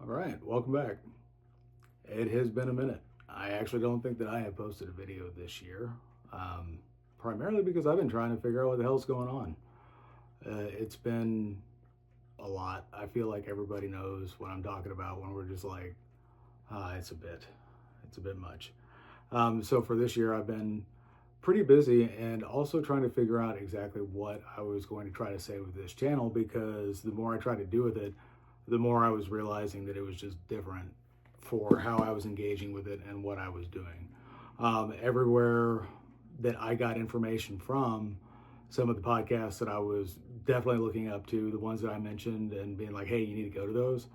All right, welcome back. It has been a minute. I actually don't think that I have posted a video this year, primarily because I've been trying to figure out what the hell's going on. It's been a lot. I feel like everybody knows what I'm talking about when we're just like, it's a bit much. So for this year, I've been pretty busy and also trying to figure out exactly what I was going to try to say with this channel, because the more I tried to do with it, the more I was realizing that it was just different for how I was engaging with it and what I was doing. Everywhere that I got information from, some of the podcasts that I was definitely looking up to, the ones that I mentioned and being like, hey, you need to go to those.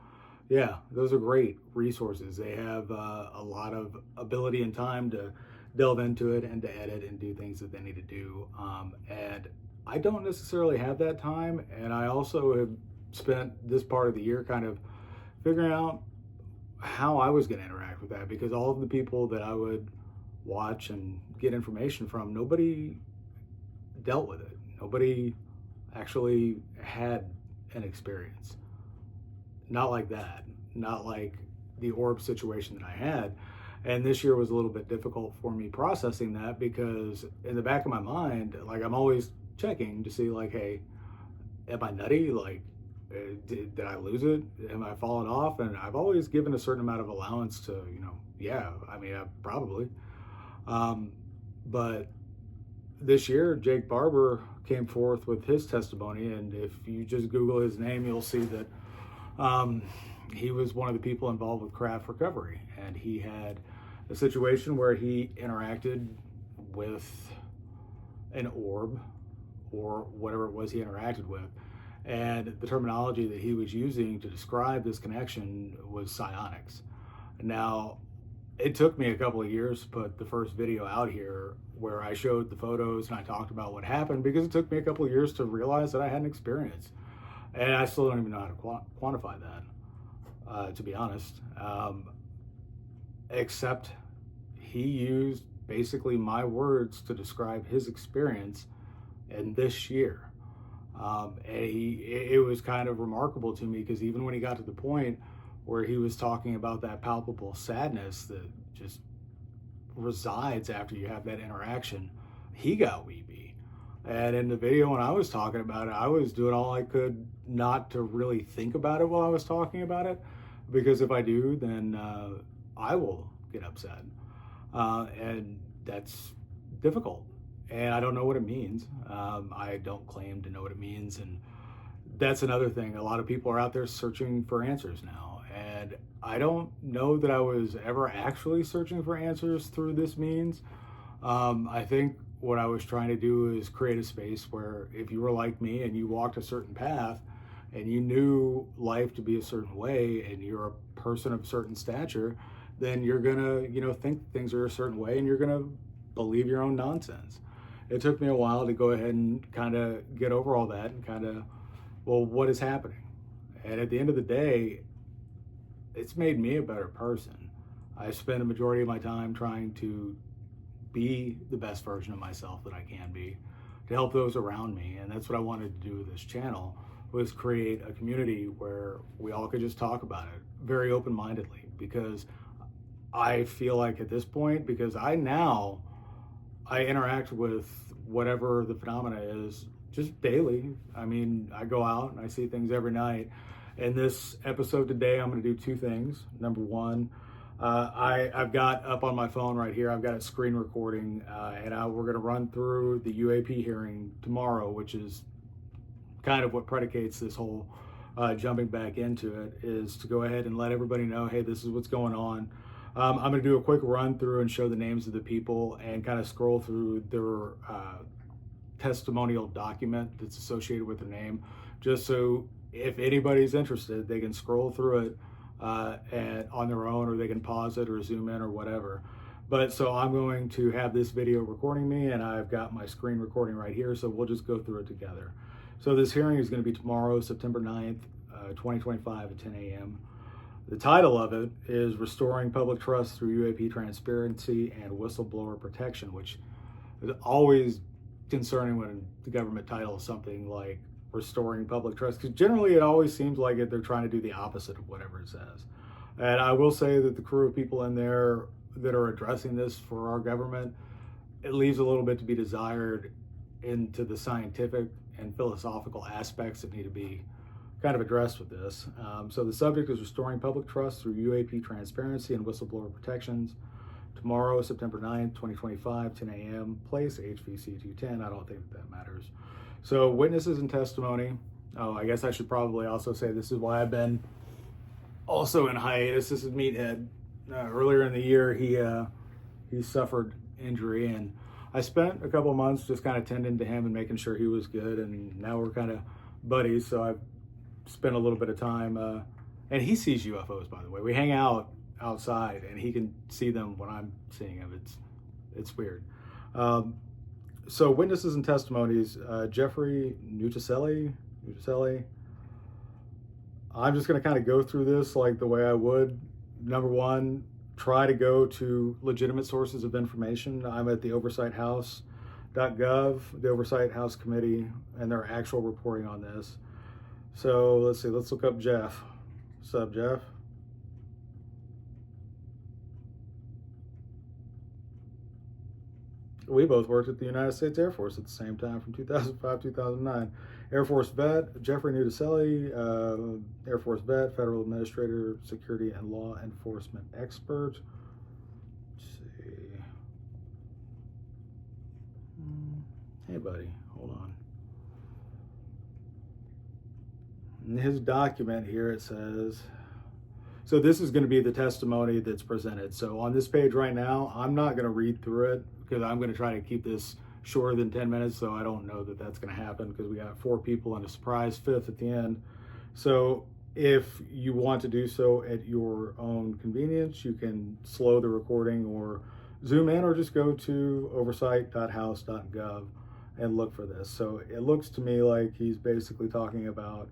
Yeah, those are great resources. They have a lot of ability and time to delve into it and to edit and do things that they need to do. And I don't necessarily have that time. And I also have spent this part of the year kind of figuring out how I was going to interact with that, because all of the people that I would watch and get information from, nobody dealt with it. Nobody actually had an experience. Not like that. Not like the orb situation that I had. And this year was a little bit difficult for me processing that, because in the back of my mind, like, I'm always checking to see, like, hey, am I nutty? Like, did I lose it? Am I falling off? And I've always given a certain amount of allowance to, yeah, I mean, probably. But this year, Jake Barber came forth with his testimony. And if you just Google his name, you'll see that he was one of the people involved with craft recovery. And he had a situation where he interacted with an orb, or whatever it was he interacted with. And the terminology that he was using to describe this connection was psionics. Now, it took me a couple of years to put the first video out here where I showed the photos and I talked about what happened, because it took me a couple of years to realize that I had an experience. And I still don't even know how to quantify that, to be honest. Except he used basically my words to describe his experience in this year. And it was kind of remarkable to me, because even when he got to the point where he was talking about that palpable sadness that just resides after you have that interaction, he got weepy. And in the video when I was talking about it, I was doing all I could not to really think about it while I was talking about it, because if I do, then I will get upset. And that's difficult. And I don't know what it means. I don't claim to know what it means. And that's another thing. A lot of people are out there searching for answers now. And I don't know that I was ever actually searching for answers through this means. I think what I was trying to do is create a space where, if you were like me and you walked a certain path and you knew life to be a certain way, and you're a person of certain stature, then you're gonna, think things are a certain way, and you're gonna believe your own nonsense. It took me a while to go ahead and kind of get over all that and kind of, well, what is happening? And at the end of the day, it's made me a better person. I spend a majority of my time trying to be the best version of myself that I can be, to help those around me. And that's what I wanted to do with this channel, was create a community where we all could just talk about it very open-mindedly, because I feel like at this point, because I interact with whatever the phenomena is just daily. I mean, I go out and I see things every night. In this episode today, I'm going to do two things. Number one, I've got up on my phone right here, I've got a screen recording, and we're going to run through the UAP hearing tomorrow, which is kind of what predicates this whole jumping back into it, is to go ahead and let everybody know, hey, this is what's going on. I'm going to do a quick run through and show the names of the people and kind of scroll through their testimonial document that's associated with their name, just so if anybody's interested, they can scroll through it and on their own, or they can pause it or zoom in or whatever. But so I'm going to have this video recording me, and I've got my screen recording right here, so we'll just go through it together. So this hearing is going to be tomorrow, September 9th, 2025 at 10 a.m. The title of it is Restoring Public Trust Through UAP Transparency and Whistleblower Protection, which is always concerning when the government titles something like restoring public trust, because generally it always seems like they're trying to do the opposite of whatever it says. And I will say that the crew of people in there that are addressing this for our government, it leaves a little bit to be desired into the scientific and philosophical aspects that need to be kind of addressed with this. So the subject is restoring public trust through UAP transparency and whistleblower protections. Tomorrow, September 9th, 2025, 10 a.m., place HVC 210. I don't think that matters. So witnesses and testimony. Oh, I guess I should probably also say this is why I've been also in hiatus. This is Meathead. Earlier in the year, he suffered injury, and I spent a couple months just kind of tending to him and making sure he was good, and now we're kind of buddies, so I've spent a little bit of time, and he sees UFOs, by the way. We hang out outside, and he can see them when I'm seeing them. It's weird. So witnesses and testimonies, Jeffrey Nucciselli. I'm just going to kind of go through this like the way I would. Number one, try to go to legitimate sources of information. I'm at the oversighthouse.gov, the Oversight House Committee, and their actual reporting on this. So let's see, let's look up Jeff. What's up, Jeff? We both worked at the United States Air Force at the same time from 2005 2009. Air Force vet, Jeffrey Nucciselli, Air Force vet, federal administrator, security and law enforcement expert. Let's see. Hey, buddy, hold on. In his document here, it says, so this is going to be the testimony that's presented. So on this page right now, I'm not going to read through it because I'm going to try to keep this shorter than 10 minutes. So I don't know that that's going to happen because we got 4 people and a surprise 5th at the end. So if you want to do so at your own convenience, you can slow the recording or zoom in, or just go to oversight.house.gov and look for this. So it looks to me like he's basically talking about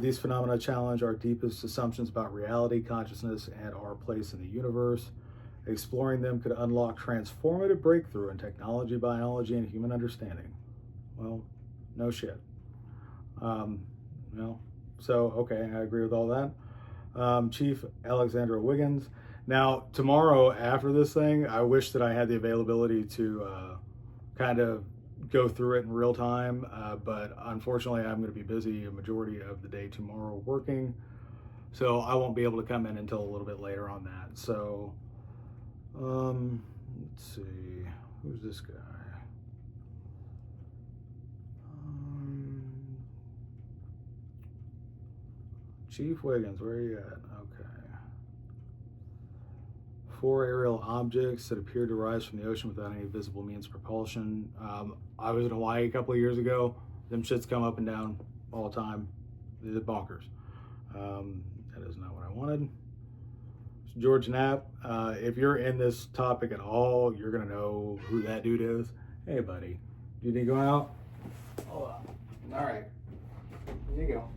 these phenomena challenge our deepest assumptions about reality, consciousness, and our place in the universe. Exploring them could unlock transformative breakthrough in technology, biology, and human understanding. Well, no shit. No. So, okay, I agree with all that. Chief Alexandra Wiggins. Now, tomorrow after this thing, I wish that I had the availability to kind of go through it in real time, but unfortunately I'm going to be busy a majority of the day tomorrow working, so I won't be able to come in until a little bit later on that. So let's see, who's this guy? Chief Wiggins, where are you at? Okay. 4 aerial objects that appeared to rise from the ocean without any visible means of propulsion. I was in Hawaii a couple of years ago. Them shits come up and down all the time. They're bonkers. That is not what I wanted. It's George Knapp. If you're in this topic at all, you're going to know who that dude is. Hey, buddy. Do you need to go out? Hold on. All right. Here you go.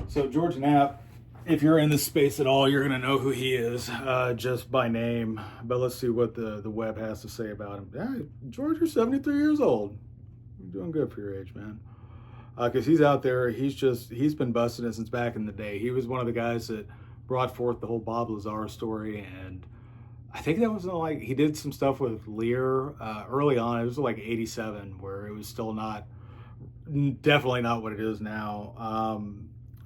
So George Knapp, if you're in this space at all, you're going to know who he is just by name. But let's see what the web has to say about him. Yeah, George, you're 73 years old. You're doing good for your age, man. Because he's out there. He's been busting it since back in the day. He was one of the guys that brought forth the whole Bob Lazar story. And I think that was like, he did some stuff with Lear early on. It was like 87, where it was still definitely not what it is now.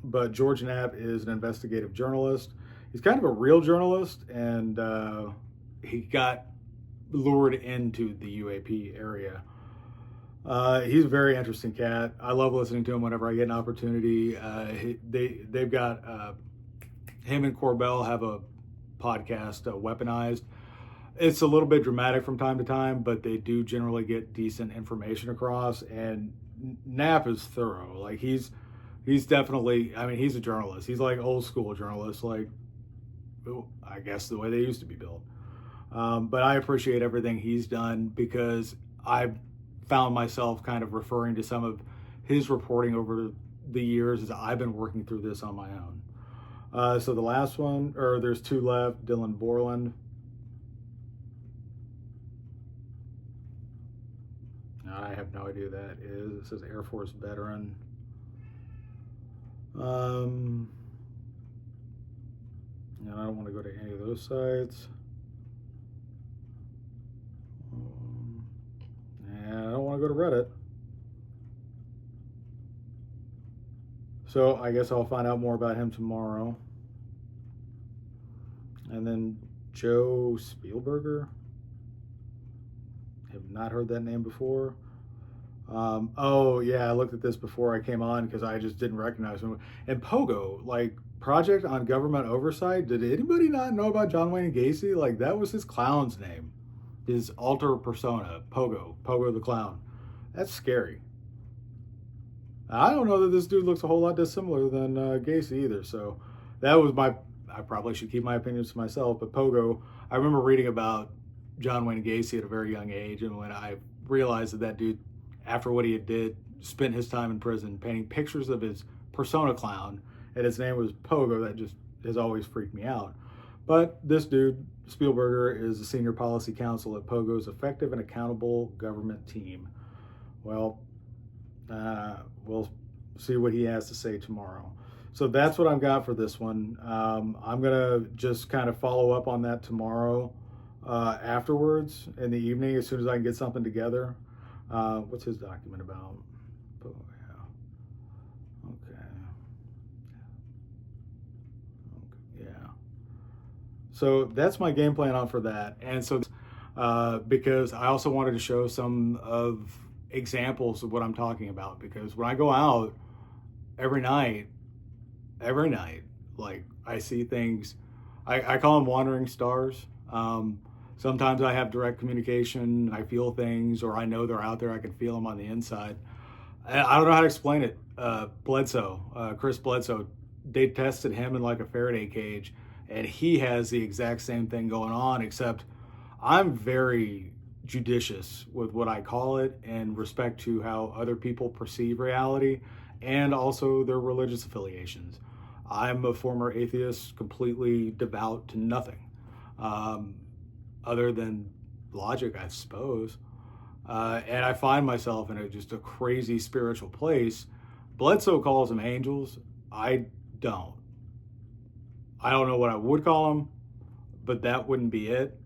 But George Knapp is an investigative journalist. He's kind of a real journalist, and he got lured into the UAP area. He's a very interesting cat. I love listening to him whenever I get an opportunity. They've got, him and Corbell have a podcast, Weaponized. It's a little bit dramatic from time to time, but they do generally get decent information across, and Knapp is thorough. Like, he's definitely, I mean, he's a journalist. He's like old school journalist, like, I guess the way they used to be built. But I appreciate everything he's done, because I've found myself kind of referring to some of his reporting over the years as I've been working through this on my own. So the last one, or there's 2 left, Dylan Borland. I have no idea who that is. It says Air Force veteran. And I don't want to go to any of those sites. And I don't want to go to Reddit. So I guess I'll find out more about him tomorrow. And then Joe Spielberger. Have not heard that name before. Oh yeah, I looked at this before I came on because I just didn't recognize him. And Pogo, like Project on Government Oversight. Did anybody not know about John Wayne Gacy? Like that was his clown's name, his alter persona, Pogo the clown. That's scary. I don't know that this dude looks a whole lot dissimilar than Gacy either. So that was I probably should keep my opinions to myself. But Pogo, I remember reading about John Wayne Gacy at a very young age, and when I realized that dude, after what he did, spent his time in prison painting pictures of his persona clown, and his name was Pogo, that just has always freaked me out. But this dude, Spielberger, is a senior policy counsel at Pogo's Effective and Accountable Government Team. Well, we'll see what he has to say tomorrow. So that's what I've got for this one. I'm going to just kind of follow up on that tomorrow afterwards in the evening, as soon as I can get something together. What's his document about? Oh, yeah. Okay. Yeah. So that's my game plan on for that. And so because I also wanted to show some of examples of what I'm talking about, because when I go out every night, like I see things, I call them wandering stars. Sometimes I have direct communication, I feel things, or I know they're out there, I can feel them on the inside. I don't know how to explain it. Chris Bledsoe, they tested him in like a Faraday cage, and he has the exact same thing going on, except I'm very judicious with what I call it in respect to how other people perceive reality and also their religious affiliations. I'm a former atheist, completely devout to nothing other than logic, I suppose. And I find myself in just a crazy spiritual place. Bledsoe calls them angels. I don't. I don't know what I would call them, but that wouldn't be it.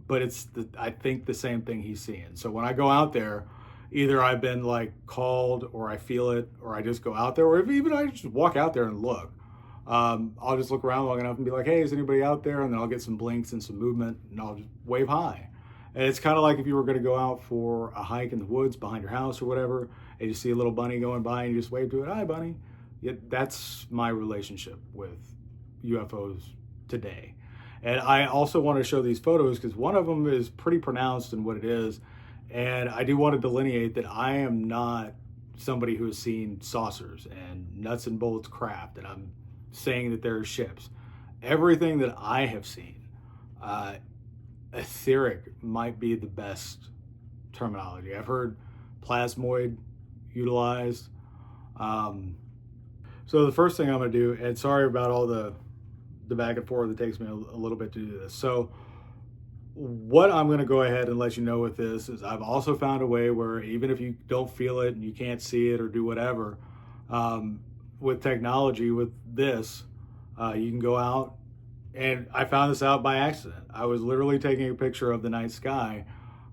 But it's I think the same thing he's seeing. So when I go out there, either I've been like called, or I feel it, or I just go out there, or if even I just walk out there and look. I'll just look around long enough and be like, hey, is anybody out there? And then I'll get some blinks and some movement, and I'll just wave hi. And it's kind of like if you were going to go out for a hike in the woods behind your house or whatever, and you see a little bunny going by and you just wave to it, hi, bunny. Yeah, that's my relationship with UFOs today. And I also want to show these photos because one of them is pretty pronounced in what it is. And I do want to delineate that I am not somebody who has seen saucers and nuts and bolts craft, and I'm saying that there are ships. Everything that I have seen, etheric might be the best terminology. I've heard plasmoid utilized. So the first thing I'm going to do, and sorry about all the back and forth, it takes me a little bit to do this. So what I'm going to go ahead and let you know with this is I've also found a way where even if you don't feel it and you can't see it or do whatever, with technology, with this, you can go out, and I found this out by accident. I was literally taking a picture of the night sky,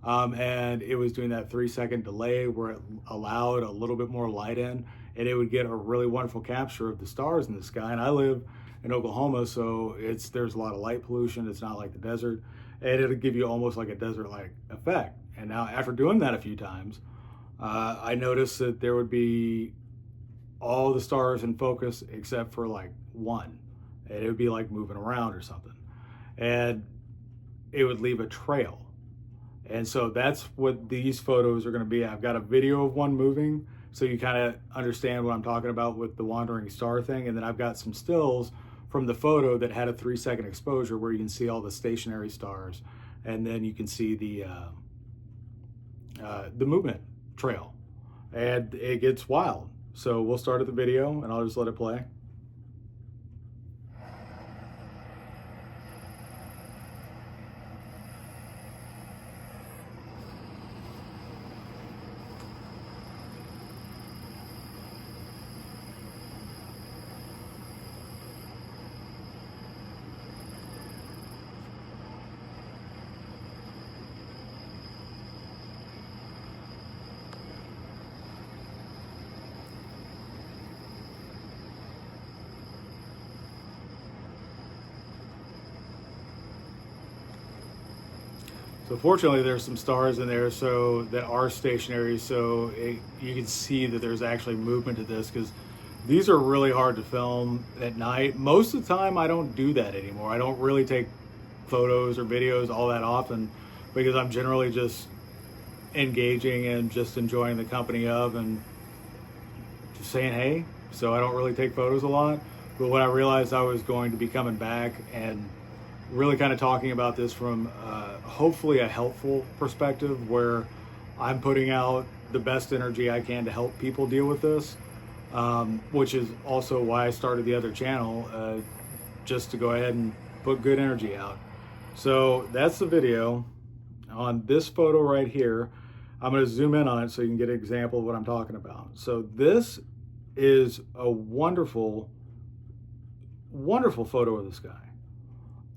and it was doing that 3-second delay where it allowed a little bit more light in, and it would get a really wonderful capture of the stars in the sky. And I live in Oklahoma, so there's a lot of light pollution. It's not like the desert, and it'll give you almost like a desert-like effect. And now after doing that a few times, I noticed that there would be all the stars in focus except for like one, and it would be like moving around or something, and it would leave a trail. And so that's what these photos are going to be. I've got a video of one moving, so you kind of understand what I'm talking about with the wandering star thing. And then I've got some stills from the photo that had a 3-second exposure where you can see all the stationary stars, and then you can see the movement trail, and it gets wild. So we'll start at the video, and I'll just let it play. So fortunately, there's some stars in there so that are stationary, so you can see that there's actually movement to this, because these are really hard to film at night. Most of the time, I don't do that anymore. I don't really take photos or videos all that often, because I'm generally just engaging and just enjoying the company of and just saying hey. So I don't really take photos a lot. But when I realized I was going to be coming back and really kind of talking about this from hopefully a helpful perspective, where I'm putting out the best energy I can to help people deal with this, which is also why I started the other channel, just to go ahead and put good energy out. So that's the video. On this photo right here, I'm going to zoom in on it so you can get an example of what I'm talking about. So this is a wonderful, wonderful photo of the sky.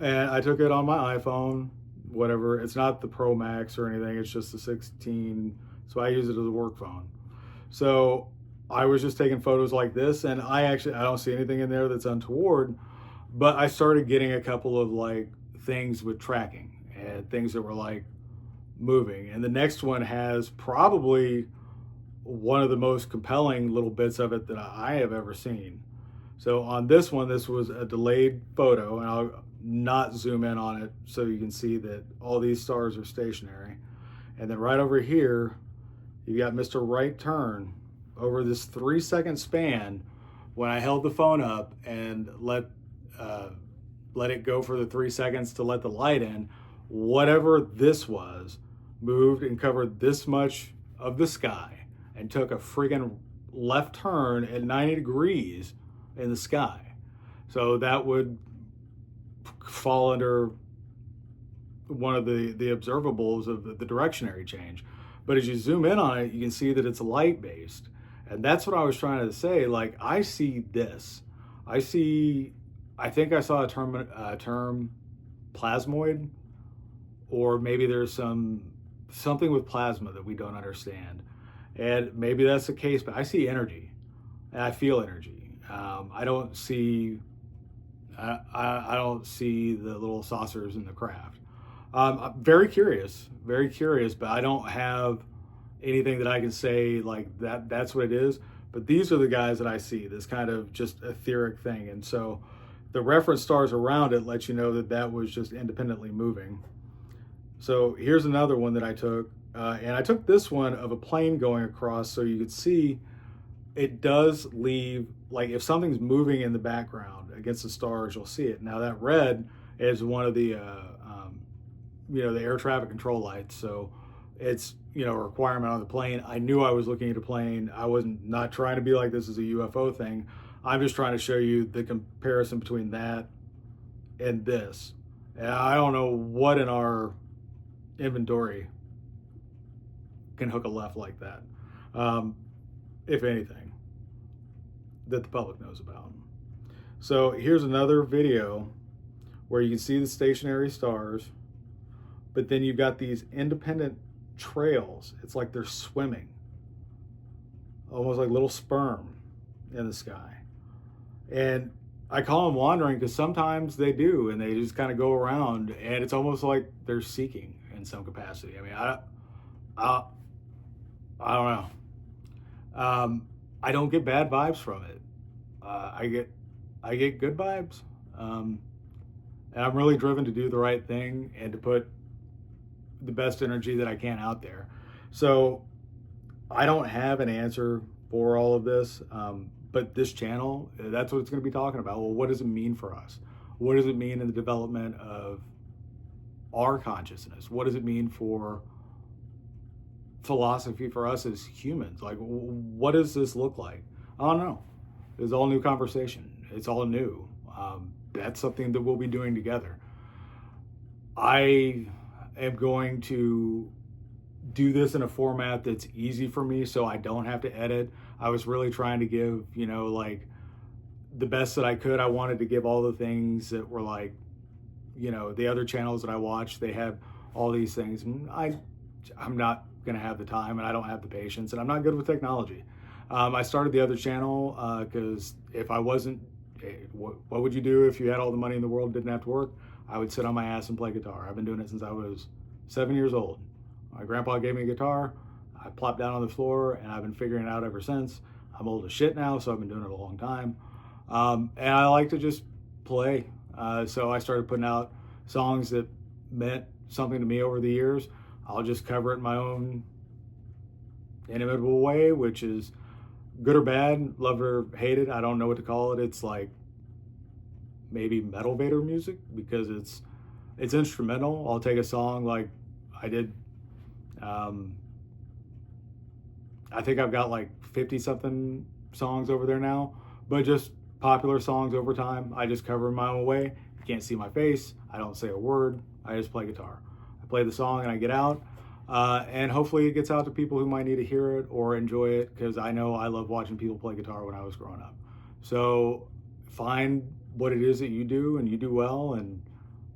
And I took it on my iPhone, whatever. It's not the Pro Max or anything. It's just the 16. So I use it as a work phone. So I was just taking photos like this, and I don't see anything in there that's untoward, but I started getting a couple of like things with tracking and things that were like moving. And the next one has probably one of the most compelling little bits of it that I have ever seen. So on this one, this was a delayed photo, and I'll not zoom in on it so you can see that all these stars are stationary. And then right over here, you got Mr. Right Turn over this 3-second span. When I held the phone up and let it go for the 3 seconds to let the light in, whatever this was moved and covered this much of the sky and took a friggin' left turn at 90 degrees in the sky. So that would fall under one of the observables of the directionary change. But as you zoom in on it, you can see that it's light based. And that's what I was trying to say. Like, I see this. I think I saw a term plasmoid, or maybe there's something with plasma that we don't understand. And maybe that's the case, but I see energy and I feel energy. I don't see the little saucers in the craft. I'm very curious, but I don't have anything that I can say like that's what it is. But these are the guys that I see, this kind of just etheric thing. And so the reference stars around it let you know that that was just independently moving. So here's another one that I took. And I took this one of a plane going across so you could see it does leave, like if something's moving in the background against the stars, you'll see it. Now that red is one of the, the air traffic control lights. So it's, a requirement on the plane. I knew I was looking at a plane. I wasn't not trying to be like this is a UFO thing. I'm just trying to show you the comparison between that and this. And I don't know what in our inventory can hook a left like that, if anything, that the public knows about. So here's another video where you can see the stationary stars, but then you've got these independent trails. It's like they're swimming, almost like little sperm in the sky. And I call them wandering because sometimes they do, and they just kind of go around, and it's almost like they're seeking in some capacity. I mean, I don't know. I don't get bad vibes from it. I get good vibes, and I'm really driven to do the right thing and to put the best energy that I can out there. So I don't have an answer for all of this, but this channel, that's what it's going to be talking about. Well, what does it mean for us? What does it mean in the development of our consciousness? What does it mean for philosophy for us as humans? Like, what does this look like? I don't know. It's all new conversation. It's all new. That's something that we'll be doing together. I am going to do this in a format that's easy for me so I don't have to edit. I was really trying to give, like the best that I could. I wanted to give all the things that were like, the other channels that I watched, they had all these things. And I'm not going to have the time, and I don't have the patience, and I'm not good with technology. I started the other channel because if I wasn't, what would you do if you had all the money in the world and didn't have to work? I would sit on my ass and play guitar. I've been doing it since I was 7 years old. My grandpa gave me a guitar. I plopped down on the floor, and I've been figuring it out ever since. I'm old as shit now, so I've been doing it a long time. And I like to just play. So I started putting out songs that meant something to me over the years. I'll just cover it in my own inimitable way, which is good or bad, love it or hate it. I don't know what to call it. It's like maybe metal Vader music because it's instrumental. I'll take a song like I did. I think I've got like 50 something songs over there now, but just popular songs over time. I just cover in my own way. You can't see my face. I don't say a word. I just play guitar. I play the song and I get out. And hopefully it gets out to people who might need to hear it or enjoy it, because I know I love watching people play guitar when I was growing up. So find what it is that you do and you do well, and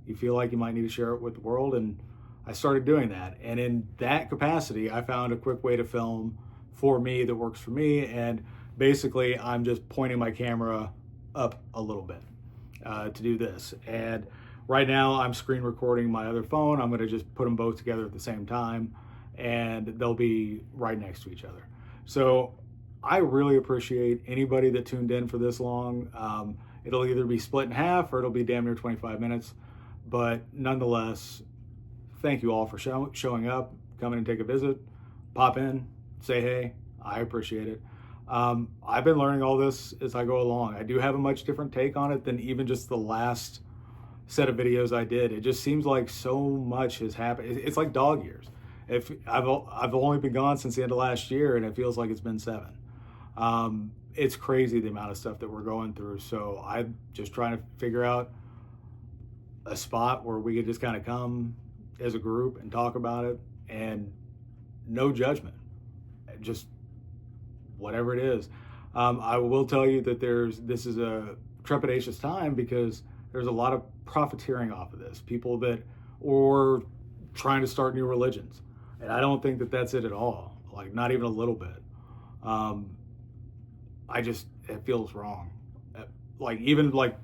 you feel like you might need to share it with the world. And I started doing that. And in that capacity, I found a quick way to film for me that works for me. And basically, I'm just pointing my camera up a little bit to do this. And right now, I'm screen recording my other phone. I'm going to just put them both together at the same time, and they'll be right next to each other. So I really appreciate anybody that tuned in for this long. It'll either be split in half or it'll be damn near 25 minutes. But nonetheless, thank you all for showing up, coming and take a visit, pop in, say hey. I appreciate it. I've been learning all this as I go along. I do have a much different take on it than even just the last set of videos I did. It just seems like so much has happened. It's like dog years. If I've only been gone since the end of last year, and it feels like it's been 7. It's crazy the amount of stuff that we're going through. So I'm just trying to figure out a spot where we could just kind of come as a group and talk about it, and no judgment, just whatever it is. I will tell you that this is a trepidatious time because there's a lot of profiteering off of this. People that or trying to start new religions, and I don't think that that's it at all. Like, not even a little bit. It feels wrong. Like, even like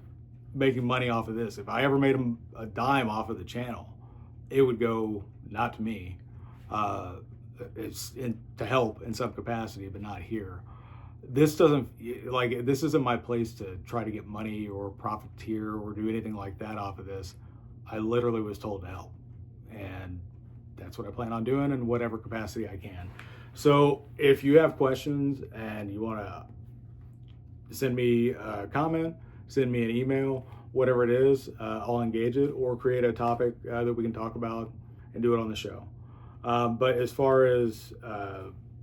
making money off of this. If I ever made a dime off of the channel, it would go not to me. To help in some capacity, but not here. This isn't my place to try to get money or profiteer or do anything like that off of this. I literally was told to help, and that's what I plan on doing in whatever capacity I can. So if you have questions and you want to send me a comment, send me an email, whatever it is, I'll engage it or create a topic that we can talk about and do it on the show. But as far as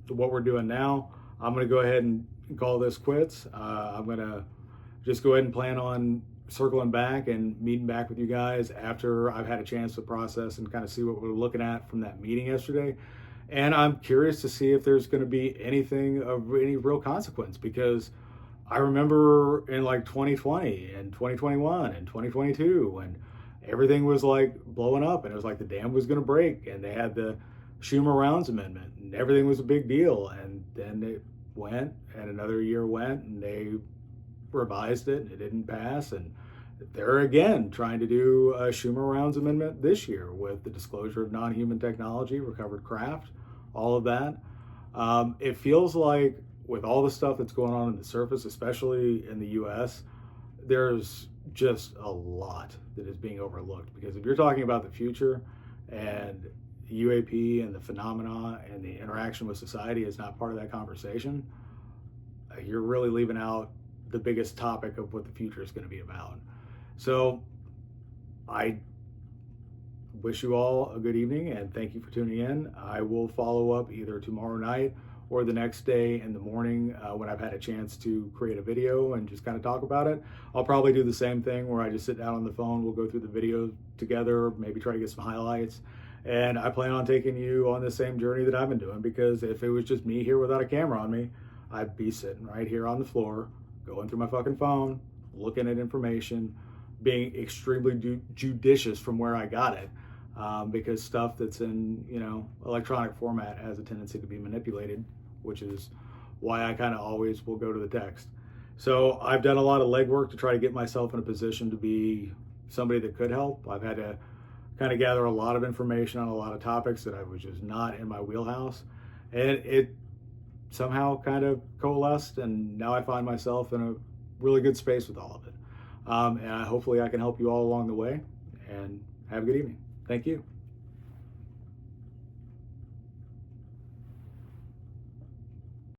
what we're doing now, I'm going to go ahead and call this quits. I'm going to just go ahead and plan on circling back and meeting back with you guys after I've had a chance to process and kind of see what we're looking at from that meeting yesterday. And I'm curious to see if there's going to be anything of any real consequence, because I remember in like 2020 and 2021 and 2022 when everything was like blowing up and it was like the dam was going to break, and they had the Schumer-Rounds amendment and everything was a big deal. And then it went, and another year went, and they revised it and it didn't pass. And they're again trying to do a Schumer-Rounds amendment this year with the disclosure of non-human technology, recovered craft, all of that. It feels like with all the stuff that's going on in the surface, especially in the US, there's just a lot that is being overlooked. Because if you're talking about the future and UAP and the phenomena and the interaction with society is not part of that conversation, you're really leaving out the biggest topic of what the future is going to be about. So I wish you all a good evening and thank you for tuning in. I will follow up either tomorrow night or the next day in the morning when I've had a chance to create a video and just kind of talk about it. I'll probably do the same thing where I just sit down on the phone, we'll go through the video together, maybe try to get some highlights. And I plan on taking you on the same journey that I've been doing, because if it was just me here without a camera on me, I'd be sitting right here on the floor, going through my fucking phone, looking at information, being extremely judicious from where I got it, because stuff that's in, electronic format has a tendency to be manipulated, which is why I kind of always will go to the text. So I've done a lot of legwork to try to get myself in a position to be somebody that could help. I've had to kind of gather a lot of information on a lot of topics that I was just not in my wheelhouse. And it somehow kind of coalesced, and now I find myself in a really good space with all of it. And hopefully I can help you all along the way, and have a good evening. Thank you.